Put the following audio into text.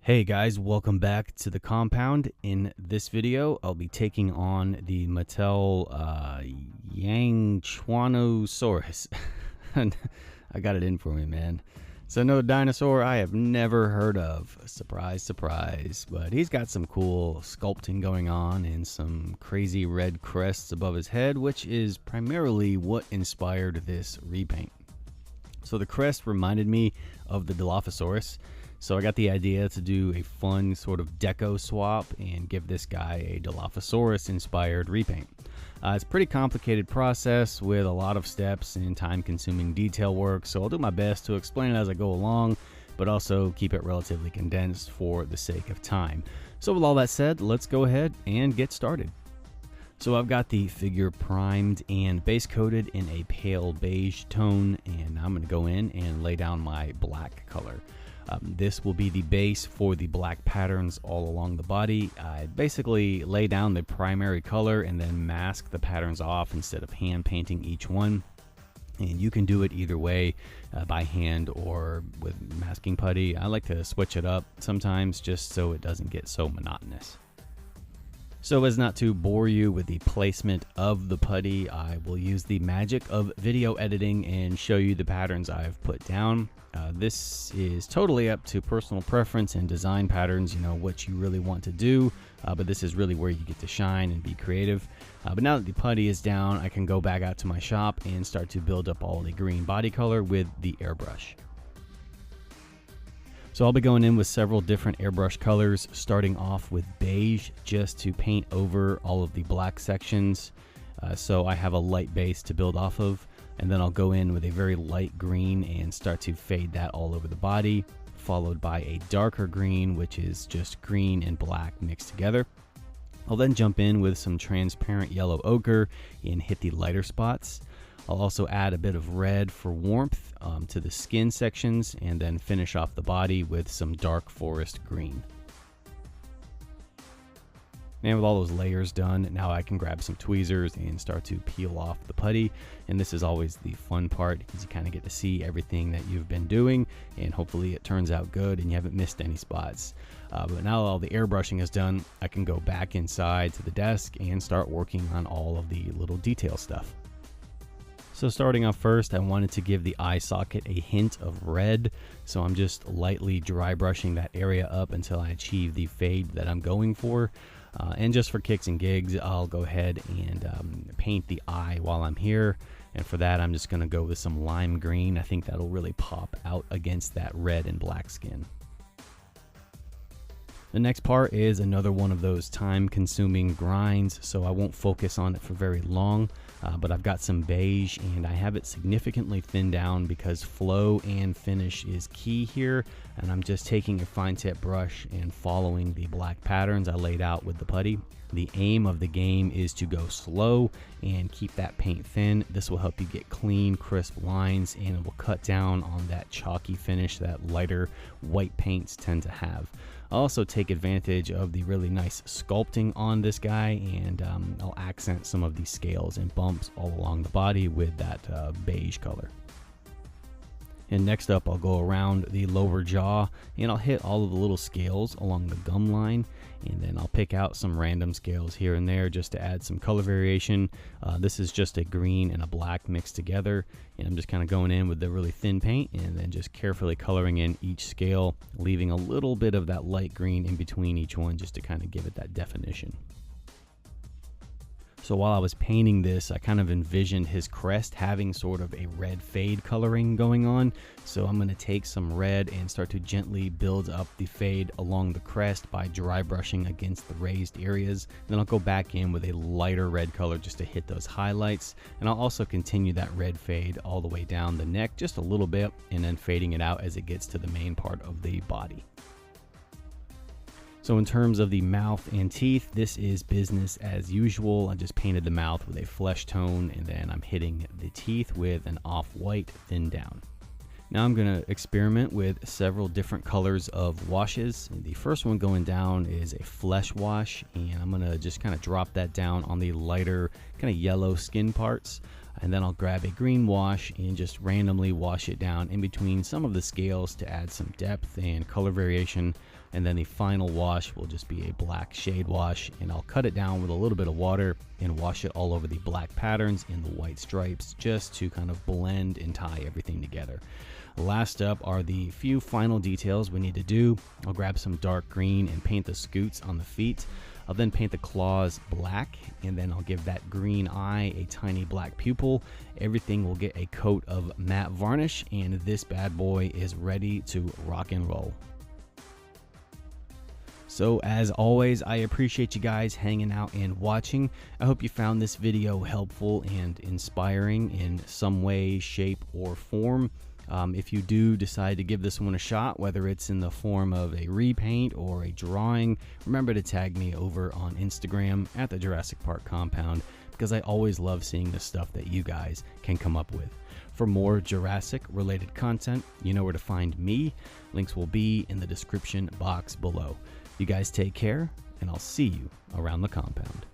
Hey guys, welcome back to the compound. In this video, I'll be taking on the Mattel Yangchuanosaurus. I got it in for me, man. So no dinosaur I have never heard of. Surprise, surprise. But he's got some cool sculpting going on and some crazy red crests above his head, which is primarily what inspired this repaint. So the crest reminded me of the Dilophosaurus. So I got the idea to do a fun sort of deco swap and give this guy a Dilophosaurus inspired repaint. It's a pretty complicated process with a lot of steps and time consuming detail work, so I'll do my best to explain it as I go along, but also keep it relatively condensed for the sake of time. So with all that said, let's go ahead and get started. So I've got the figure primed and base coated in a pale beige tone, and I'm going to go in and lay down my black color. This will be the base for the black patterns all along the body. I basically lay down the primary color and then mask the patterns off instead of hand painting each one. And you can do it either way, by hand or with masking putty. I like to switch it up sometimes just so it doesn't get so monotonous. So as not to bore you with the placement of the putty, I will use the magic of video editing and show you the patterns I've put down. This is totally up to personal preference and design patterns, you know, what you really want to do, but this is really where you get to shine and be creative. But now that the putty is down, I can go back out to my shop and start to build up all the green body color with the airbrush. So I'll be going in with several different airbrush colors, starting off with beige just to paint over all of the black sections. So I have a light base to build off of, and then I'll go in with a very light green and start to fade that all over the body, followed by a darker green, which is just green and black mixed together. I'll then jump in with some transparent yellow ochre and hit the lighter spots. I'll also add a bit of red for warmth to the skin sections, and then finish off the body with some dark forest green. And with all those layers done, now I can grab some tweezers and start to peel off the putty. And this is always the fun part, because you kind of get to see everything that you've been doing, and hopefully it turns out good and you haven't missed any spots. But now all the airbrushing is done, I can go back inside to the desk and start working on all of the little detail stuff. So starting off first, I wanted to give the eye socket a hint of red, so I'm just lightly dry brushing that area up until I achieve the fade that I'm going for. And just for kicks and gigs, I'll go ahead and paint the eye while I'm here. And for that, I'm just going to go with some lime green. I think that'll really pop out against that red and black skin. The next part is another one of those time-consuming grinds, so I won't focus on it for very long. But I've got some beige, and I have it significantly thinned down because flow and finish is key here. And I'm just taking a fine tip brush and following the black patterns I laid out with the putty. The aim of the game is to go slow and keep that paint thin. This will help you get clean, crisp lines, and it will cut down on that chalky finish that lighter white paints tend to have. I'll also take advantage of the really nice sculpting on this guy, and I'll accent some of these scales and bumps all along the body with that beige color. And next up, I'll go around the lower jaw and I'll hit all of the little scales along the gum line, and then I'll pick out some random scales here and there just to add some color variation. This is just a green and a black mixed together, and I'm just kind of going in with the really thin paint and then just carefully coloring in each scale, leaving a little bit of that light green in between each one just to kind of give it that definition. So while I was painting this, I kind of envisioned his crest having sort of a red fade coloring going on. So I'm going to take some red and start to gently build up the fade along the crest by dry brushing against the raised areas. Then I'll go back in with a lighter red color just to hit those highlights. And I'll also continue that red fade all the way down the neck just a little bit, and then fading it out as it gets to the main part of the body. So in terms of the mouth and teeth, this is business as usual. I just painted the mouth with a flesh tone, and then I'm hitting the teeth with an off-white thin down. Now I'm going to experiment with several different colors of washes. And the first one going down is a flesh wash, and I'm going to just kind of drop that down on the lighter kind of yellow skin parts. And then I'll grab a green wash and just randomly wash it down in between some of the scales to add some depth and color variation. And then the final wash will just be a black shade wash, and I'll cut it down with a little bit of water and wash it all over the black patterns and the white stripes just to kind of blend and tie everything together. Last up are the few final details we need to do. I'll grab some dark green and paint the scoots on the feet. I'll then paint the claws black, and then I'll give that green eye a tiny black pupil. Everything will get a coat of matte varnish, and this bad boy is ready to rock and roll. So as always, I appreciate you guys hanging out and watching. I hope you found this video helpful and inspiring in some way, shape, or form. If you do decide to give this one a shot, whether it's in the form of a repaint or a drawing, remember to tag me over on Instagram at the Jurassic Park compound, because I always love seeing the stuff that you guys can come up with. For more Jurassic related content, you know where to find me. Links will be in the description box below. You guys take care, and I'll see you around the compound.